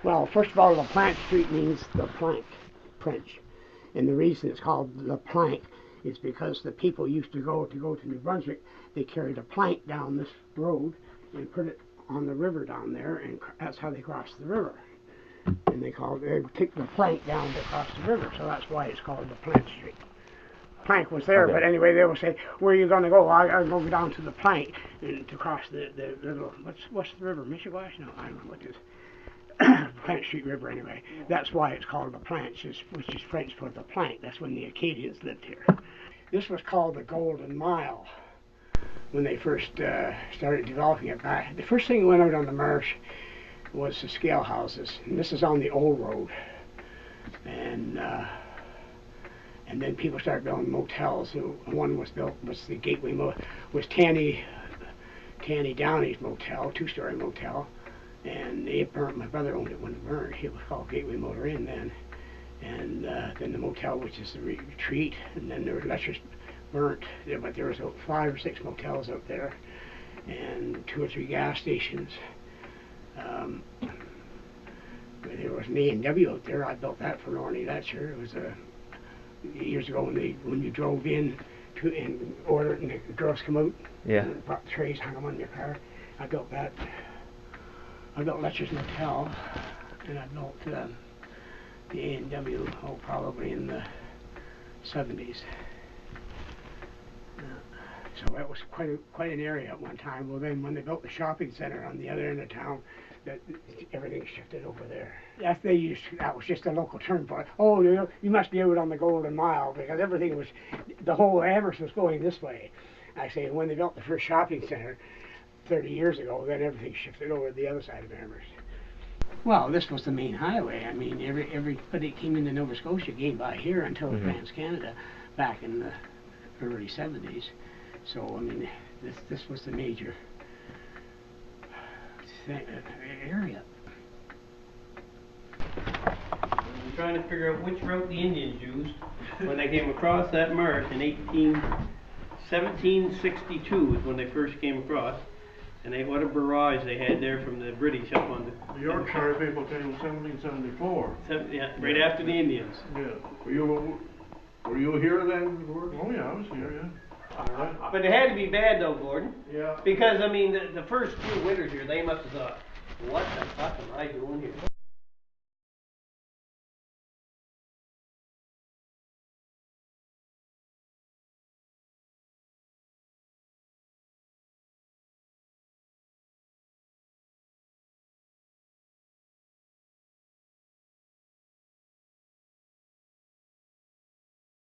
Well, first of all, the plank street means the plank, French. And the reason it's called the plank is because the people used to go to New Brunswick, they carried a plank down this road and put it on the river down there, and that's how they crossed the river. And they take the plank down to cross the river, so that's why it's called the plank street. Plank was there, okay. But anyway, they would say, "Where are you going to go?" I go down to the plank and to cross the little what's the river? Michigash? No, I don't know what it is. Plant Street River, anyway. That's why it's called the Planch, which is French for the plank. That's when the Acadians lived here. This was called the Golden Mile when they first started developing it back. The first thing that went out on the marsh was the scale houses, and this is on the old road. And then people started building motels. One was the Gateway was Tanny Downey's motel, two-story motel. And it burnt. My brother owned it when it burned. It was called Gateway Motor Inn then. And then the motel, which is the Retreat, and then there was Letcher's burnt. But there was 5 or 6 motels out there, and 2 or 3 gas stations. There was an A&W out there. I built that for Lorne Letcher. It was years ago when you drove in and ordered, and the girls come out. Yeah. And brought the trays, hung them on your car. I built that. I built Letcher's Motel, and I built the A&W, probably in the 70s. So that was quite an area at one time. Well, then when they built the shopping center on the other end of town, everything shifted over there. That was just a local term for it. Oh, you must be out on the Golden Mile, because the whole Amherst was going this way. I say, when they built the first shopping center 30 years ago, then everything shifted over to the other side of Amherst. Well, this was the main highway. I mean, everybody came into Nova Scotia came by here until TransCanada back in the early 70s. So, I mean, this was the major area. I'm trying to figure out which route the Indians used when they came across that marsh in 1762 is when they first came across. And what a barrage they had there from the British up on the Yorkshire people came in 1774. Right after the Indians. Yeah. Were you here then? Oh yeah, I was here. Yeah. But it had to be bad though, Gordon. Yeah. Because I mean, the first few winters here, they must have thought, "What the fuck am I doing here?"